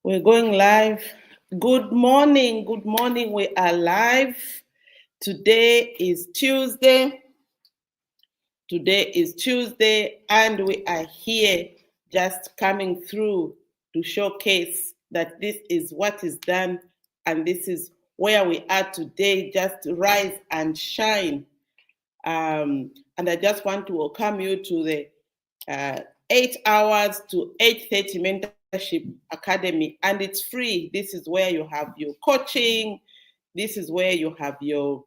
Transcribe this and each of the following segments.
We're going live. Good morning. Good morning. We are live. Today is Tuesday. And we are here just coming through to showcase that this is what is done and this is where we are today. Just rise and shine. And I just want to welcome you to the 8 hours to 8:30 Mentorship Academy, and it's free. This is where you have your coaching. This is where you have your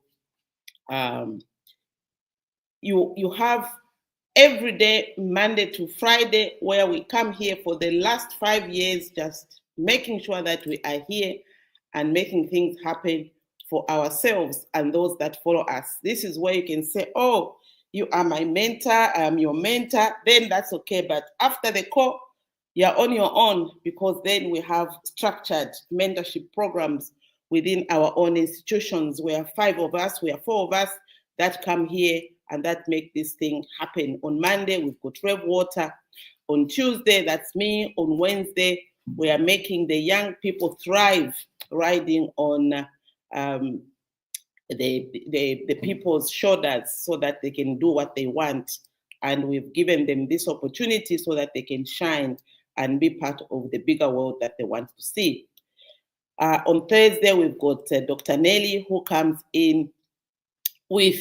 you have every day, Monday to Friday, where we come here for the last 5 years, just making sure that we are here and making things happen for ourselves and those that follow us. This is where you can say, oh, you are my mentor, I am your mentor, then that's okay. But after the call, you're on your own, because then we have structured mentorship programs within our own institutions. We are 5 of us, we are 4 of us that come here and that make this thing happen. On Monday, we've got Rev Water. On Tuesday, that's me. On Wednesday, we are making the young people thrive, riding on the people's shoulders so that they can do what they want. And we've given them this opportunity so that they can shine and be part of the bigger world that they want to see. On Thursday, we've got Dr. Nelly, who comes in with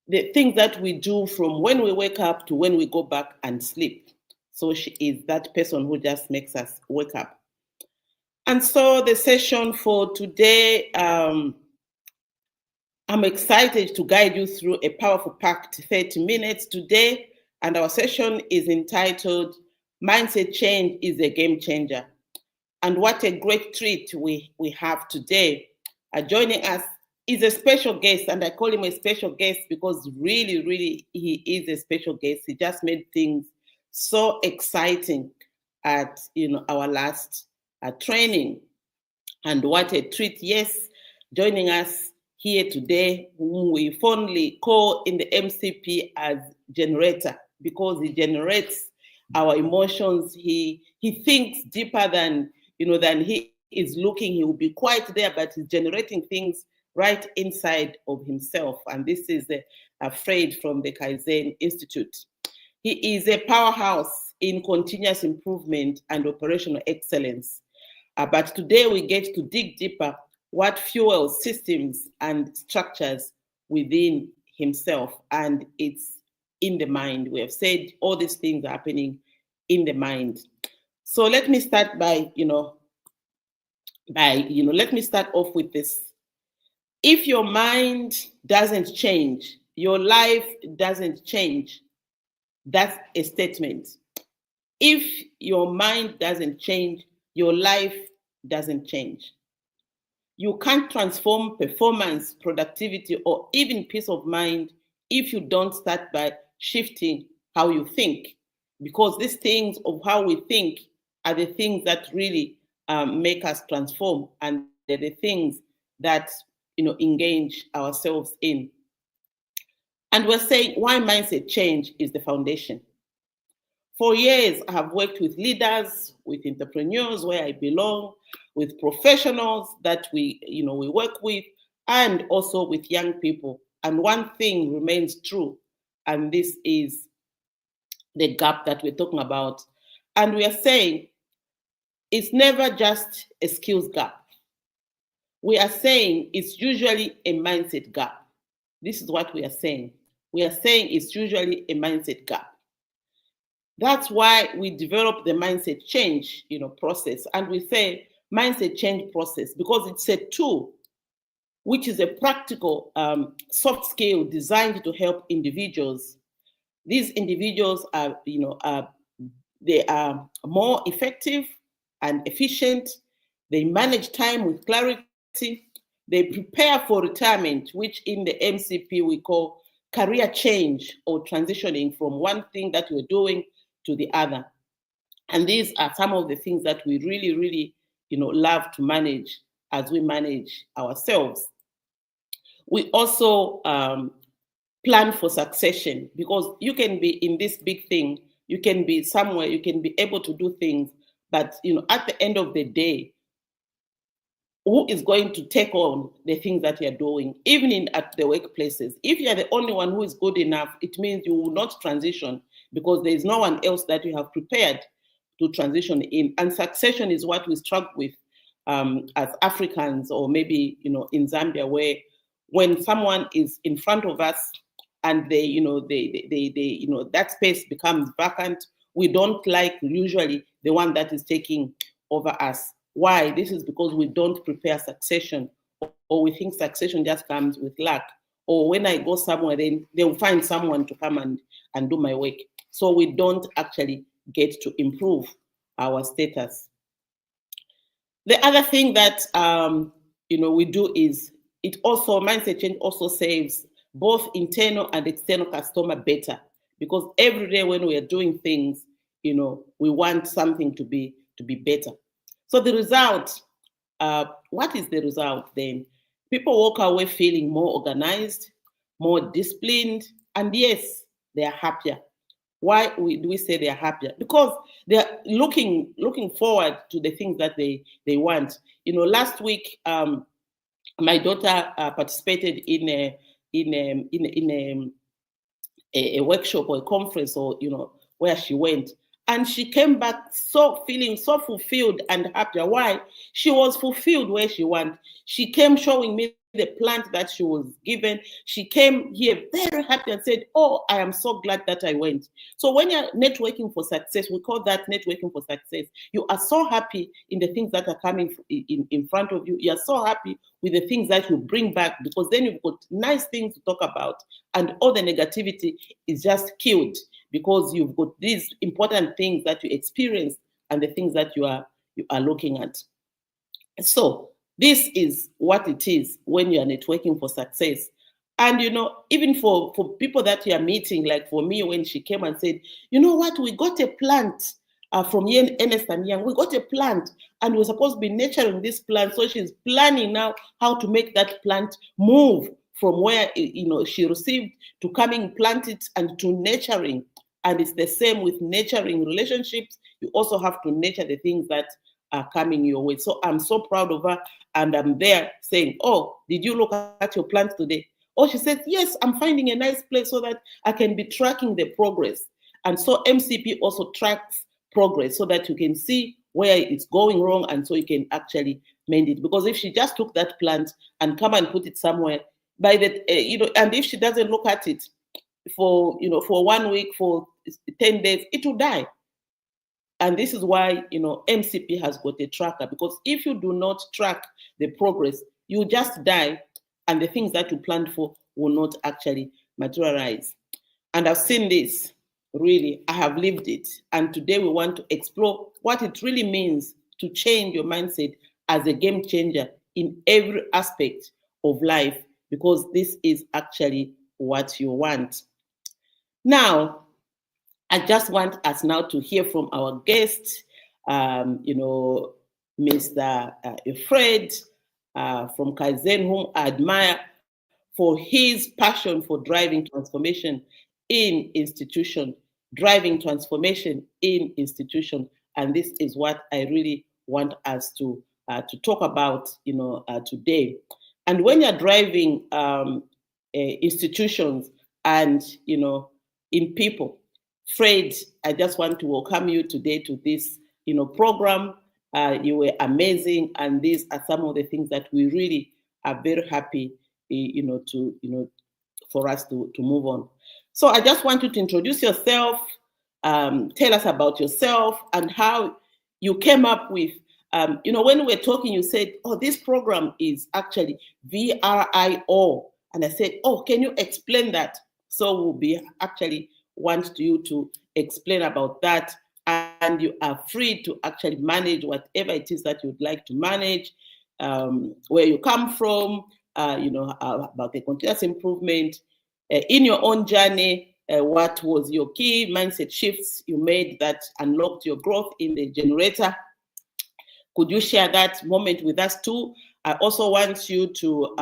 the things that we do from when we wake up to when we go back and sleep. So she is that person who just makes us wake up. And so the session for today, I'm excited to guide you through a powerful packed 30 minutes today. And our session is entitled, Mindset Change is a Game Changer. And what a great treat we have today. Joining us is a special guest, and I call him a special guest because really, he is a special guest. He just made things so exciting at our last training. And what a treat. Yes, joining us here today, whom we fondly call in the MCP as Generator, because he generates our emotions. He thinks deeper than he is looking. He will be quite there, but he's generating things right inside of himself. And this is Fred from the Kaizen Institute. He is a powerhouse in continuous improvement and operational excellence. But today we get to dig deeper what fuels systems and structures within himself. And it's in the mind. We have said all these things are happening in the mind. So let me start by, let me start off with this. If your mind doesn't change, your life doesn't change. That's a statement. If your mind doesn't change, your life doesn't change. You can't transform performance, productivity, or even peace of mind if you don't start by shifting how you think. Because these things of how we think are the things that really make us transform, and they're the things that engage ourselves in. And we're saying why mindset change is the foundation. For years, I have worked with leaders, with entrepreneurs where I belong, with professionals that we work with, and also with young people. And one thing remains true, and this is the gap that we're talking about. And we are saying it's never just a skills gap. We are saying it's usually a mindset gap. This is what we are saying. We are saying it's usually a mindset gap. That's why we develop the mindset change, process. And we say mindset change process because it's a tool, which is a practical soft skill designed to help individuals. These individuals are, they are more effective and efficient. They manage time with clarity. They prepare for retirement, which in the MCP we call career change or transitioning from one thing that you're doing to the other. And these are some of the things that we really, love to manage as we manage ourselves. We also plan for succession, because you can be in this big thing, You can be somewhere, you can be able to do things, but at the end of the day, who is going to take on the things that you're doing, even at the workplaces? If you're the only one who is good enough, it means you will not transition, because there is no one else that you have prepared to transition in. And succession is what we struggle with as Africans, or maybe in Zambia, where when someone is in front of us and they that space becomes vacant, we don't like usually the one that is taking over us. Why? This is because we don't prepare succession, or we think succession just comes with luck. Or when I go somewhere, then they'll find someone to come and do my work. So we don't actually get to improve our status. The other thing that we do is mindset change also saves both internal and external customer better, because every day when we are doing things, we want something to be better. So the result, what is the result then? People walk away feeling more organized, more disciplined, and yes, they are happier. Why do we say they are happier? Because they are looking forward to the things that they want. Last week, my daughter participated in a workshop or a conference, or where she went, and she came back feeling so fulfilled and happier. Why? She was fulfilled where she went. She came showing me the plant that she was given. She came here very happy and said, "Oh, I am so glad that I went." So when you're networking for success, we call that networking for success. You are so happy in the things that are coming in front of you. You are so happy with the things that you bring back, because then you've got nice things to talk about, and all the negativity is just killed, because you've got these important things that you experienced and the things that you are looking at. So this is what it is when you are networking for success. And even for people that you are meeting, like for me, when she came and said, "You know what, we got a plant from Ernest & Young, we got a plant, and we're supposed to be nurturing this plant." So she's planning now how to make that plant move from where she received to coming, plant it, and to nurturing. And it's the same with nurturing relationships. You also have to nurture the things that are coming your way. So I'm so proud of her, and I'm there saying, "Oh, did you look at your plant today?" Oh, she said, "Yes, I'm finding a nice place so that I can be tracking the progress." And so MCP also tracks progress so that you can see where it's going wrong, and so you can actually mend it. Because if she just took that plant and come and put it somewhere, by the and if she doesn't look at it for 1 week, for 10 days, it will die. And this is why MCP has got a tracker, because if you do not track the progress, you just die, and the things that you planned for will not actually materialize. And I've seen this, really, I have lived it. And today we want to explore what it really means to change your mindset as a game changer in every aspect of life, because this is actually what you want. Now, I just want us now to hear from our guest, Mr. Fred from Kaizen, whom I admire for his passion for driving transformation in institution. And this is what I really want us to talk about, today. And when you're driving institutions and in people, Fred, I just want to welcome you today to this program. You were amazing, and these are some of the things that we really are very happy for us to move on. So I just want you to introduce yourself, tell us about yourself and how you came up with, when we were talking, you said, "Oh, this program is actually VRIO." And I said, "Oh, can you explain that?" So we'll be actually want you to explain about that. And you are free to actually manage whatever it is that you'd like to manage, where you come from, about the continuous improvement, in your own journey, what was your key mindset shifts you made that unlocked your growth in the generator? Could you share that moment with us too? I also want you to,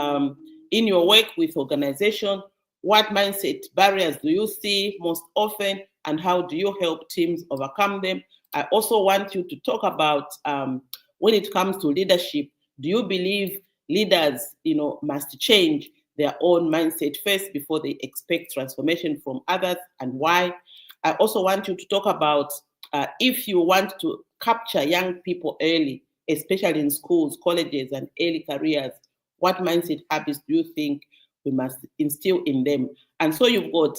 in your work with organization, what mindset barriers do you see most often? and how do you help teams overcome them? I also want you to talk about when it comes to leadership, do you believe leaders, must change their own mindset first before they expect transformation from others, and why? I also want you to talk about if you want to capture young people early, especially in schools, colleges, and early careers, what mindset habits do you think we must instill in them? And so you've got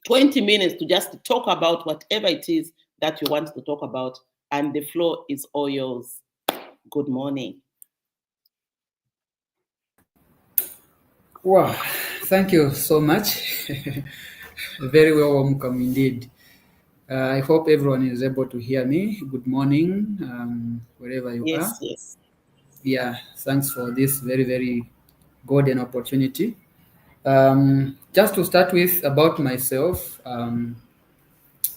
20 minutes to just talk about whatever it is that you want to talk about, and the floor is all yours. Good morning. Wow, thank you so much. Very well welcome indeed. I hope everyone is able to hear me. Good morning, wherever you Yes, are. yes. Yeah, thanks for this very, very golden opportunity. Just to start with, about myself, I'm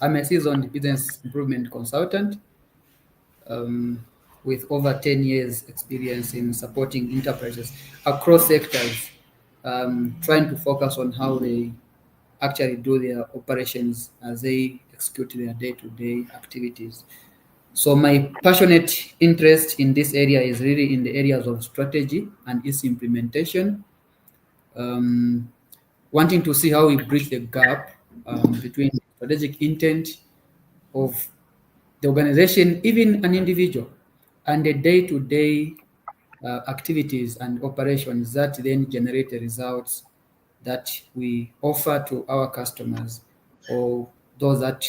a seasoned business improvement consultant um, with over 10 years experience in supporting enterprises across sectors, trying to focus on how they actually do their operations as they execute their day-to-day activities. So my passionate interest in this area is really in the areas of strategy and its implementation, um, wanting to see how we bridge the gap between strategic intent of the organization, even an individual, and the day-to-day activities and operations that then generate the results that we offer to our customers or those that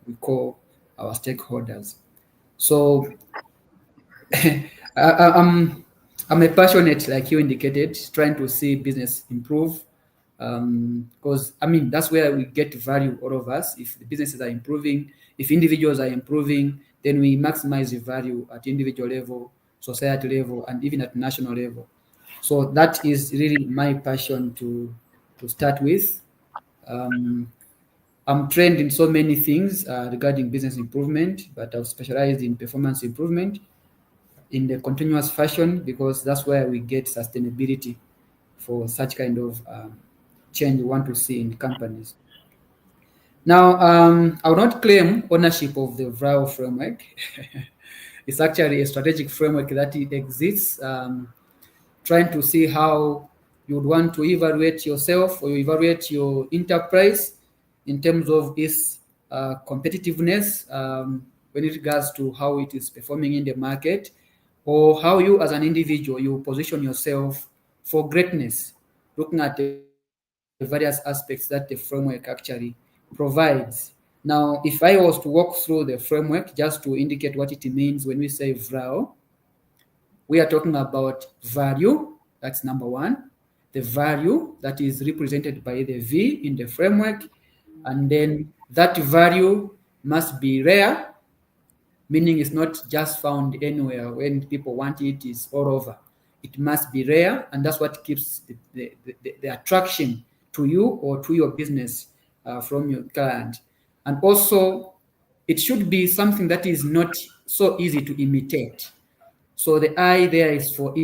we call our stakeholders. So I'm a passionate, like you indicated, trying to see business improve. Because I mean that's where we get value, all of us. If the businesses are improving, if individuals are improving, then we maximize the value at individual level, society level, and even at national level. So that is really my passion to start with. Um, I'm trained in so many things regarding business improvement, but I've specialized in performance improvement in the continuous fashion because that's where we get sustainability for such kind of change we want to see in companies. Now, I will not claim ownership of the VRAO framework. It's actually a strategic framework that it exists, trying to see how you would want to evaluate yourself or evaluate your enterprise in terms of its competitiveness when it regards to how it is performing in the market, or how you as an individual you position yourself for greatness, looking at the various aspects that the framework actually provides. Now, if I was to walk through the framework just to indicate what it means when we say VRAO, we are talking about value, that's number one, the value that is represented by the V in the framework, and then that value must be rare, meaning it's not just found anywhere when people want it, it's all over. It must be rare, and that's what keeps the attraction to you or to your business from your client. And also, it should be something that is not so easy to imitate. So the I there is for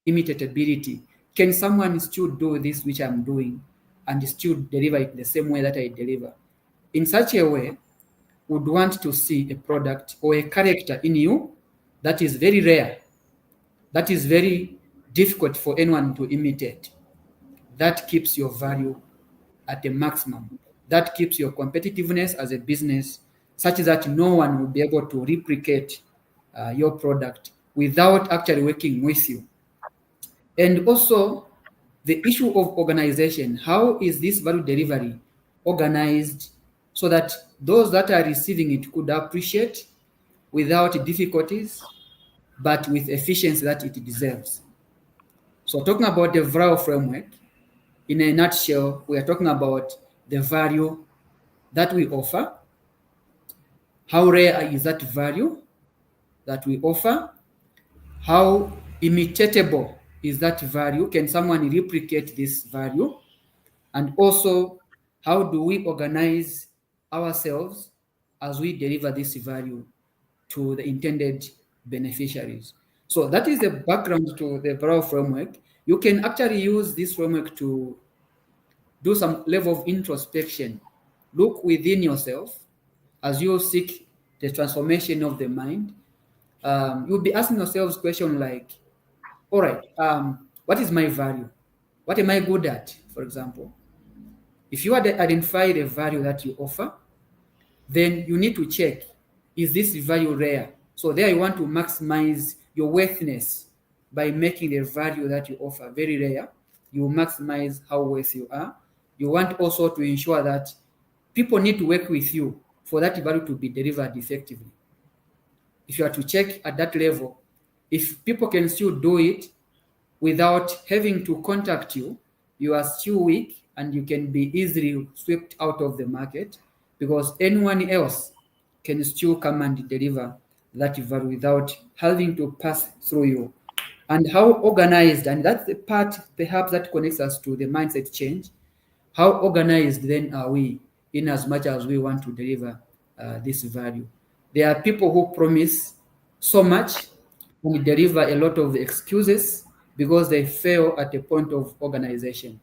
imitatability. Can someone still do this which I'm doing and still deliver it the same way that I deliver? In such a way, would want to see a product or a character in you that is very rare, that is very difficult for anyone to imitate. That keeps your value at the maximum. That keeps your competitiveness as a business such that no one will be able to replicate your product without actually working with you. And also, the issue of organization. How is this value delivery organized so that those that are receiving it could appreciate without difficulties, but with efficiency that it deserves? So, talking about the value framework, in a nutshell, we are talking about the value that we offer. How rare is that value that we offer? How imitatable is that value? Can someone replicate this value? And also, how do we organize ourselves as we deliver this value to the intended beneficiaries? So that is the background to the Brau framework. You can actually use this framework to do some level of introspection, look within yourself as you seek the transformation of the mind. You'll be asking yourselves questions like, all right, what is my value? What am I good at, for example? If you identify the value that you offer, then you need to check, is this value rare? So there you want to maximize your worthiness by making the value that you offer very rare. You maximize how worthy you are. You want also to ensure that people need to work with you for that value to be delivered effectively. If you are to check at that level, if people can still do it without having to contact you, you are still weak and you can be easily swept out of the market, because anyone else can still come and deliver that value without having to pass through you. And how organized, and that's the part perhaps that connects us to the mindset change. How organized then are we in as much as we want to deliver this value? There are people who promise so much and deliver a lot of excuses because they fail at the point of organization.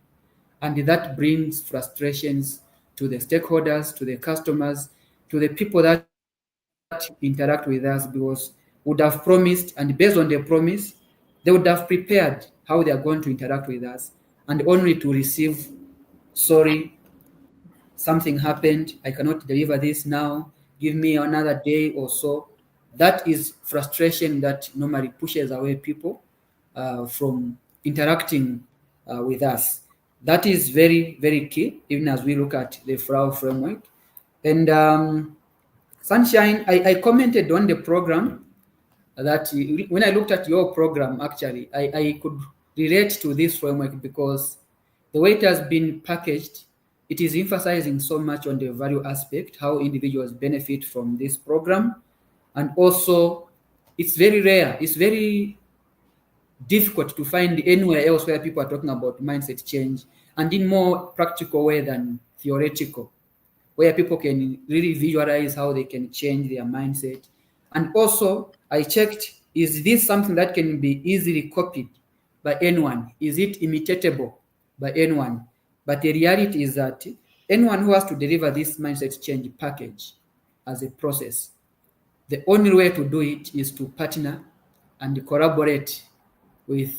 And that brings frustrations to the stakeholders, to the customers, to the people that interact with us, because would have promised, and based on their promise, they would have prepared how they are going to interact with us, and only to receive, sorry, something happened, I cannot deliver this now, give me another day or so. That is frustration that normally pushes away people from interacting with us. That is very, very key, even as we look at the FRAU framework. And Sunshine, I commented on the program that when I looked at your program, actually, I could relate to this framework because the way it has been packaged, it is emphasizing so much on the value aspect, how individuals benefit from this program. And also, it's very rare, it's very difficult to find anywhere else where people are talking about mindset change, and in more practical way than theoretical, where people can really visualize how they can change their mindset. And also, I checked, is this something that can be easily copied by anyone? Is it imitatable by anyone? But the reality is that anyone who has to deliver this mindset change package as a process, the only way to do it is to partner and collaborate with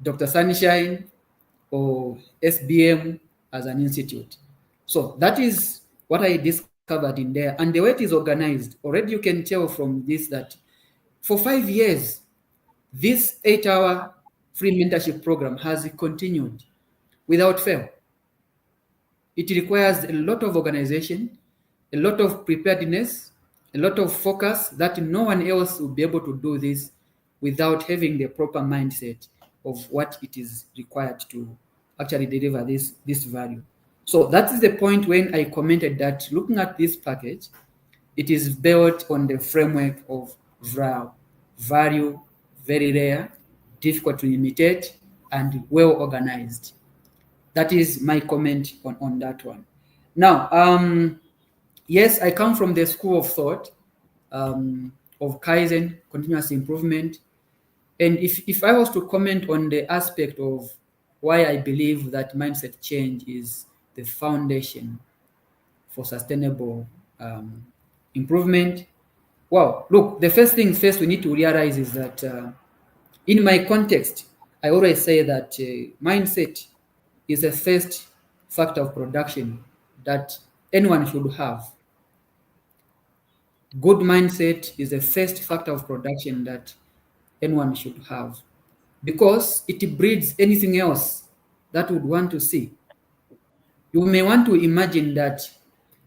Dr. Sunshine or SBM as an institute. So that is what I discovered in there. And the way it is organized, already you can tell from this that for 5 years, this 8-hour free mentorship program has continued without fail. It requires a lot of organization, a lot of preparedness, a lot of focus that no one else will be able to do this without having the proper mindset of what it is required to actually deliver this value. So that is the point when I commented that looking at this package, it is built on the framework of VRAL, value, very rare, difficult to imitate, and well organized. That is my comment on that one. Now, yes, I come from the school of thought of Kaizen, continuous improvement. And if I was to comment on the aspect of why I believe that mindset change is the foundation for sustainable improvement, well, look, the first thing first we need to realize is that in my context, I always say that mindset is the first factor of production that anyone should have. Good mindset is the first factor of production that anyone should have, because it breeds anything else that would want to see. You may want to imagine that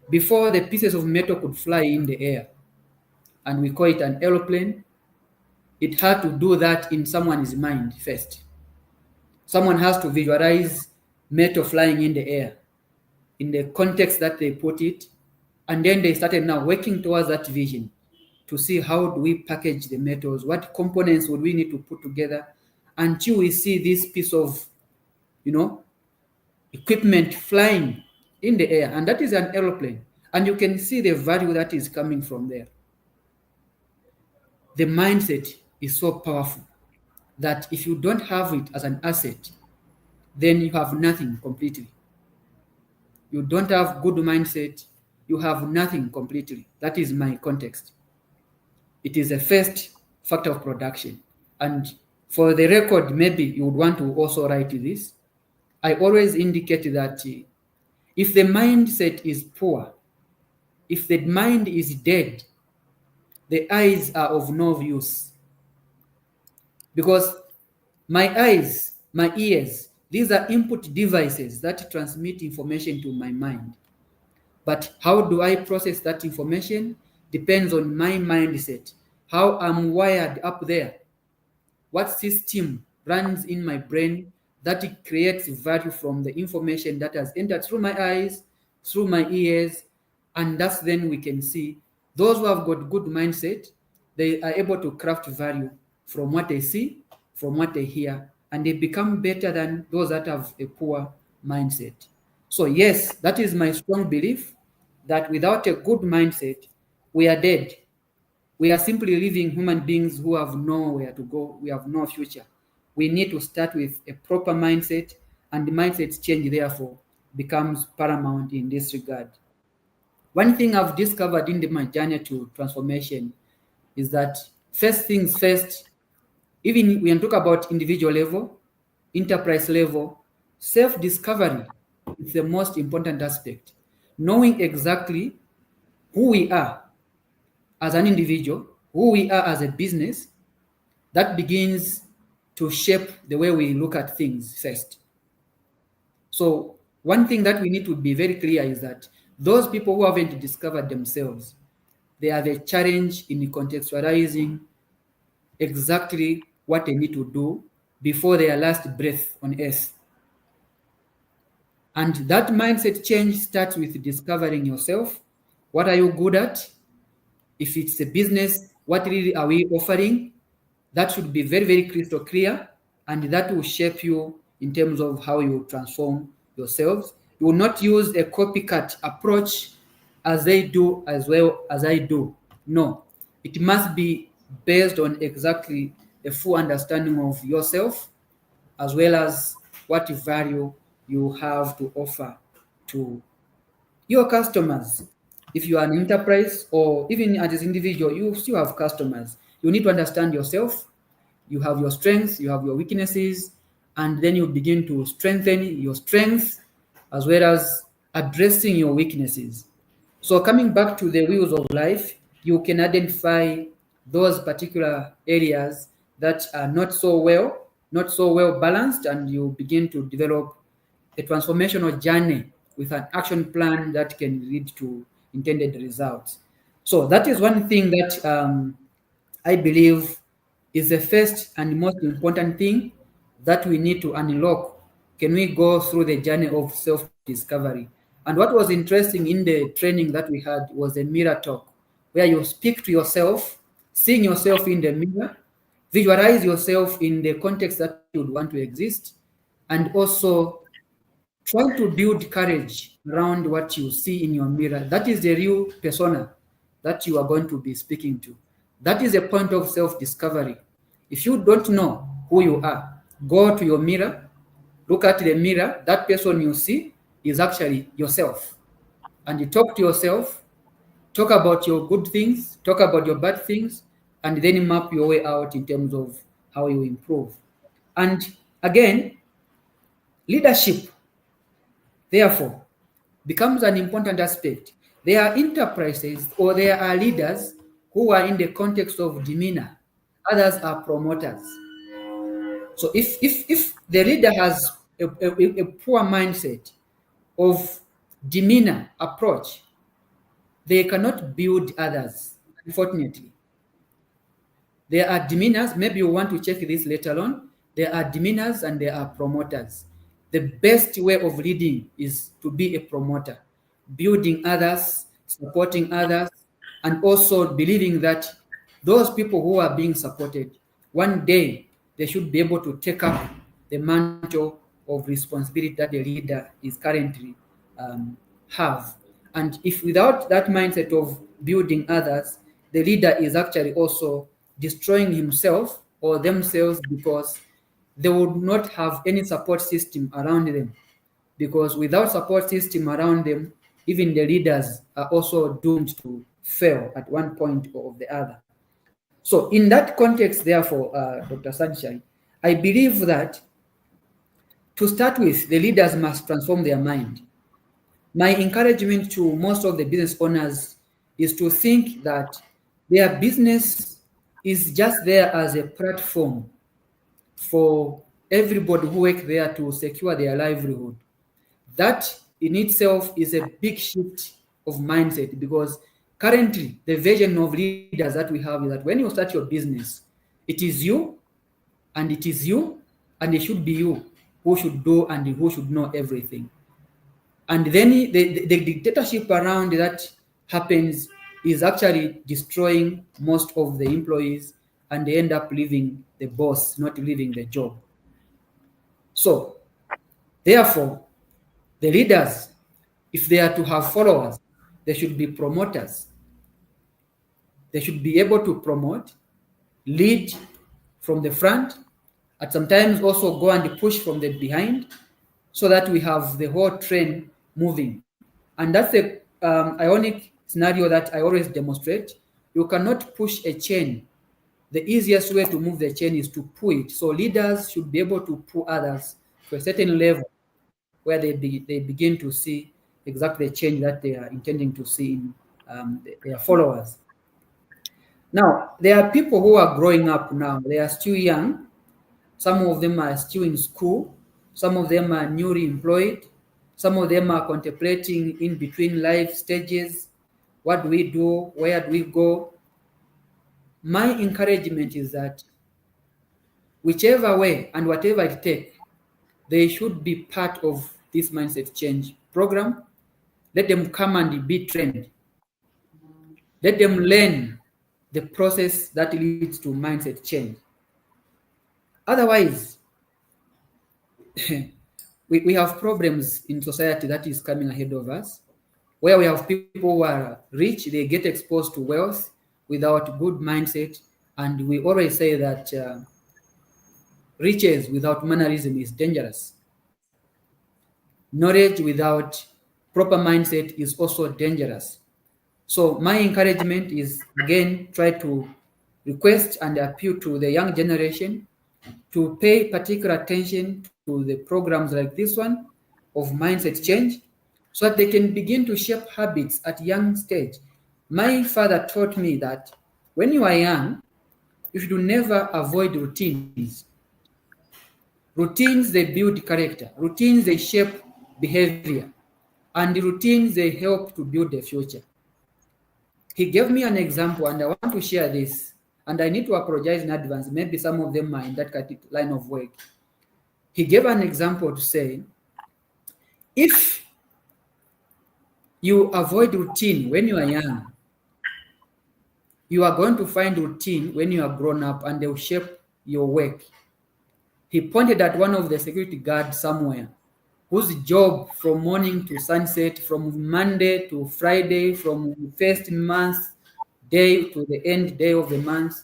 before the pieces of metal could fly in the air, and we call it an aeroplane, it had to do that in someone's mind first. Someone has to visualize metal flying in the air in the context that they put it, and then they started now working towards that vision to see how do we package the metals, what components would we need to put together until we see this piece of, equipment flying in the air, and that is an aeroplane, and you can see the value that is coming from there. The mindset is so powerful that if you don't have it as an asset, then you have nothing completely. you don't have good mindset, you have nothing completely. That is my context. It is a first factor of production. And for the record, maybe you would want to also write this. I always indicate that if the mindset is poor, if the mind is dead, the eyes are of no use. Because my eyes, my ears, these are input devices that transmit information to my mind. But how do I process that information? Depends on my mindset, how I'm wired up there, what system runs in my brain that it creates value from the information that has entered through my eyes, through my ears, and that's then we can see those who have got good mindset, they are able to craft value from what they see, from what they hear, and they become better than those that have a poor mindset. So yes, that is my strong belief that without a good mindset, we are dead. We are simply living human beings who have nowhere to go. We have no future. We need to start with a proper mindset, and the mindset change, therefore, becomes paramount in this regard. One thing I've discovered in my journey to transformation is that first things first, even when you talk about individual level, enterprise level, self-discovery is the most important aspect. Knowing exactly who we are as an individual, who we are as a business, that begins to shape the way we look at things first. So one thing that we need to be very clear is that those people who haven't discovered themselves, they have a challenge in contextualizing exactly what they need to do before their last breath on earth. And that mindset change starts with discovering yourself. What are you good at? If it's a business, what really are we offering? That should be very, very crystal clear, and that will shape you in terms of how you transform yourselves. You will not use a copycat approach as they do as well as I do. No, it must be based on exactly a full understanding of yourself as well as what value you have to offer to your customers. If you are an enterprise or even as an individual, you still have customers. You need to understand yourself. You have your strengths, you have your weaknesses, and then you begin to strengthen your strengths as well as addressing your weaknesses. So coming back to the wheels of life, you can identify those particular areas that are not so well balanced, and you begin to develop a transformational journey with an action plan that can lead to intended results. So that is one thing that I believe is the first and most important thing that we need to unlock. Can we go through the journey of self-discovery? And what was interesting in the training that we had was a mirror talk, where you speak to yourself, seeing yourself in the mirror, visualize yourself in the context that you would want to exist, and also try to build courage around what you see in your mirror. That is the real persona that you are going to be speaking to. That is a point of self-discovery. If you don't know who you are, go to your mirror, look at the mirror. That person you see is actually yourself. And you talk to yourself, talk about your good things, talk about your bad things, and then map your way out in terms of how you improve. And again, leadership, therefore, becomes an important aspect. There are enterprises or there are leaders who are in the context of demeanor. Others are promoters. So if the leader has a poor mindset of demeanor approach, they cannot build others, unfortunately. There are demeanors, maybe you want to check this later on. There are demeanors and there are promoters. The best way of leading is to be a promoter, building others, supporting others, and also believing that those people who are being supported, one day they should be able to take up the mantle of responsibility that the leader is currently have. And if without that mindset of building others, the leader is actually also destroying himself or themselves because they would not have any support system around them. because without support system around them, even the leaders are also doomed to fail at one point or the other. So in that context, therefore, Dr. Sunshine, I believe that to start with, the leaders must transform their mind. My encouragement to most of the business owners is to think that their business is just there as a platform for everybody who work there to secure their livelihood. That in itself is a big shift of mindset, because currently the vision of leaders that we have is that when you start your business, it is you and it is you and it should be you who should do and who should know everything. And then the dictatorship around that happens is actually destroying most of the employees, and they end up leaving the boss, not leaving the job. So therefore, the leaders, if they are to have followers, they should be promoters. They should be able to promote, lead from the front, and sometimes also go and push from the behind, so that we have the whole train moving. And that's the ionic scenario that I always demonstrate. You cannot push a chain. The easiest way to move the chain is to pull it. So leaders should be able to pull others to a certain level where they begin to see exactly the change that they are intending to see in their followers. Now, there are people who are growing up now. They are still young. Some of them are still in school. Some of them are newly employed. Some of them are contemplating in between life stages. What do we do? Where do we go? My encouragement is that whichever way and whatever it takes, they should be part of this mindset change program. Let them come and be trained. Let them learn the process that leads to mindset change. Otherwise, we have problems in society that is coming ahead of us, where we have people who are rich, they get exposed to wealth without good mindset. And we always say that riches without mannerism is dangerous. Knowledge without proper mindset is also dangerous. So my encouragement is, again, try to request and appeal to the young generation to pay particular attention to the programs like this one of mindset change, so that they can begin to shape habits at young stage. My father taught me that when you are young, you should never avoid routines. Routines, they build character. Routines, they shape behavior. And the routines, they help to build the future. He gave me an example, and I want to share this. And I need to apologize in advance. Maybe some of them are in that line of work. He gave an example to say, if you avoid routine when you are young, you are going to find routine when you are grown up, and they will shape your work. He pointed at one of the security guards somewhere, whose job from morning to sunset, from Monday to Friday, from first month day to the end day of the month,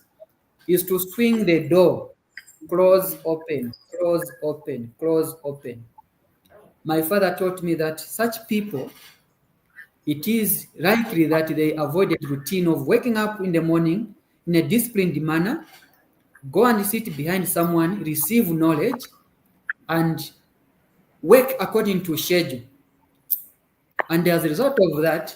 is to swing the door, close, open, close, open, close, open. My father taught me that such people, it is likely that they avoided routine of waking up in the morning in a disciplined manner, go and sit behind someone, receive knowledge, and work according to schedule. And as a result of that,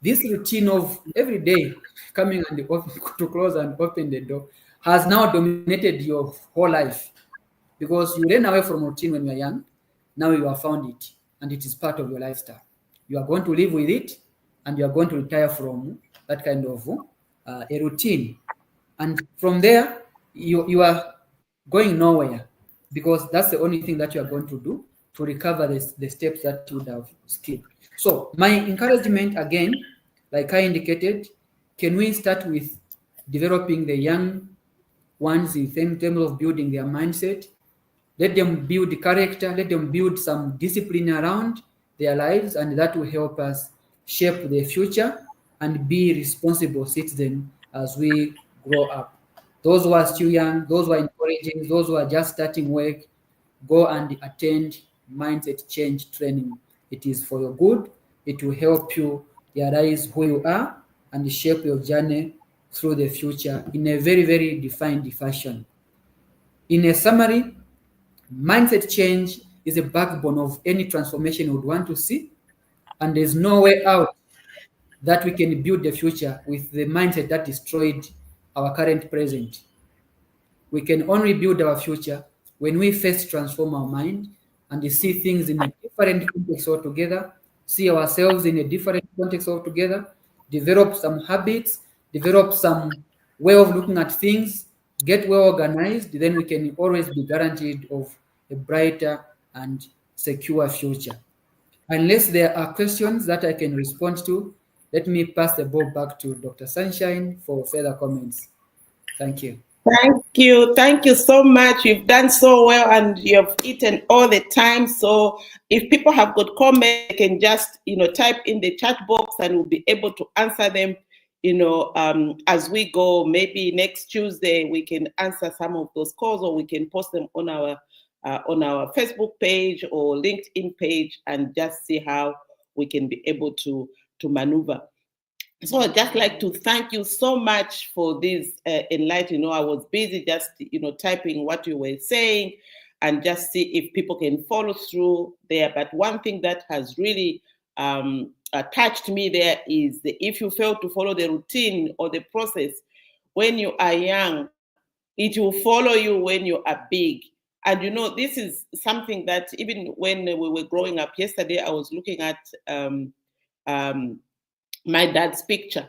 this routine of every day coming and to close and open the door has now dominated your whole life, because you ran away from routine when you were young. Now you have found it, and it is part of your lifestyle. You are going to live with it, and you are going to retire from that kind of a routine. And from there, you are going nowhere, because that's the only thing that you are going to do to recover the steps that you would have skipped. So my encouragement, again, like I indicated, can we start with developing the young ones in terms of building their mindset? Let them build character, let them build some discipline around their lives, and that will help us shape the future and be responsible citizens as we grow up. Those who are still young, those who are encouraging, those who are just starting work, go and attend mindset change training. It is for your good. It will help you realize who you are and shape your journey through the future in a very, very defined fashion. In a summary, mindset change is a backbone of any transformation we would want to see, and there's no way out that we can build the future with the mindset that destroyed our current present. We can only build our future when we first transform our mind and see things in a different context altogether, see ourselves in a different context altogether, develop some habits, develop some way of looking at things, get well organized, then we can always be guaranteed of a brighter and secure future. Unless there are questions that I can respond to, let me pass the ball back to Dr. Sunshine for further comments. Thank you. Thank you. Thank you so much. You've done so well and you've eaten all the time. So if people have got comments, they can just, type in the chat box and we'll be able to answer them, as we go. Maybe next Tuesday we can answer some of those calls, or we can post them on our Facebook page or LinkedIn page and just see how we can be able to maneuver. So I'd just like to thank you so much for this enlightening. I was busy just, typing what you were saying and just see if people can follow through there. But one thing that has really touched me there is if you fail to follow the routine or the process when you are young, it will follow you when you are big. And this is something that even when we were growing up, yesterday I was looking at my dad's picture,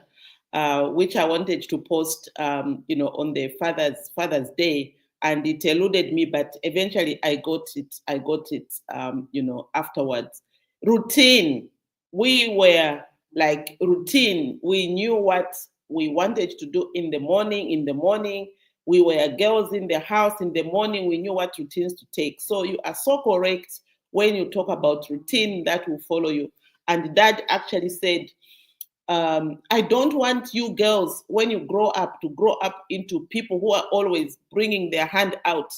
which I wanted to post, on the Father's Day, and it eluded me. But eventually, I got it. Afterwards. Routine. We were like routine. We knew what we wanted to do in the morning. In the morning, we were girls in the house. In the morning, we knew what routines to take. So you are so correct when you talk about routine that will follow you. And Dad actually said, I don't want you girls, when you grow up, to grow up into people who are always bringing their hand out,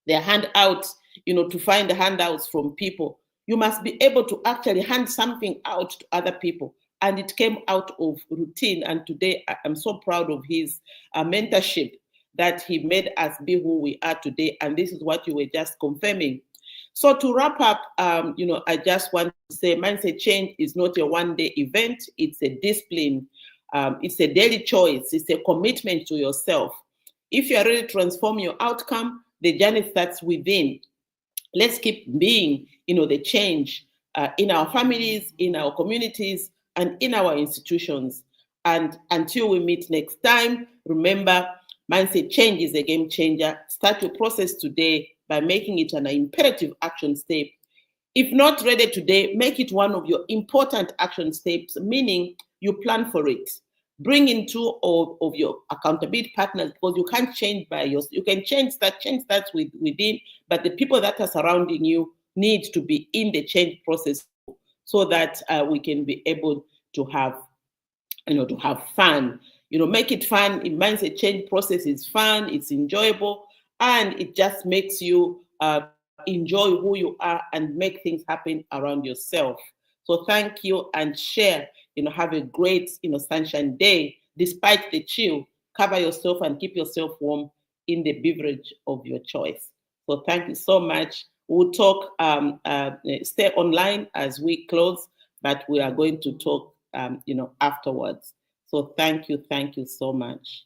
to find handouts from people. You must be able to actually hand something out to other people. And it came out of routine. And today I'm so proud of his mentorship, that he made us be who we are today. And this is what you were just confirming. So to wrap up, I just want to say mindset change is not a one-day event. It's a discipline. It's a daily choice. It's a commitment to yourself. If you are ready to transform your outcome, the journey starts within. Let's keep being, the change in our families, in our communities, and in our institutions. And until we meet next time, remember, mindset change is a game changer. Start your process today by making it an imperative action step. If not ready today, make it one of your important action steps, meaning you plan for it. Bring in two of your accountability partners, because you can't change by yourself. You can change starts within, but the people that are surrounding you need to be in the change process so that we can be able to have fun. Make it fun. In mindset change process is fun, it's enjoyable, and it just makes you enjoy who you are and make things happen around yourself. So thank you, and share. Have a great sunshine day. Despite the chill, cover yourself and keep yourself warm in the beverage of your choice. So thank you so much. We'll talk, stay online as we close, but we are going to talk afterwards. So thank you so much.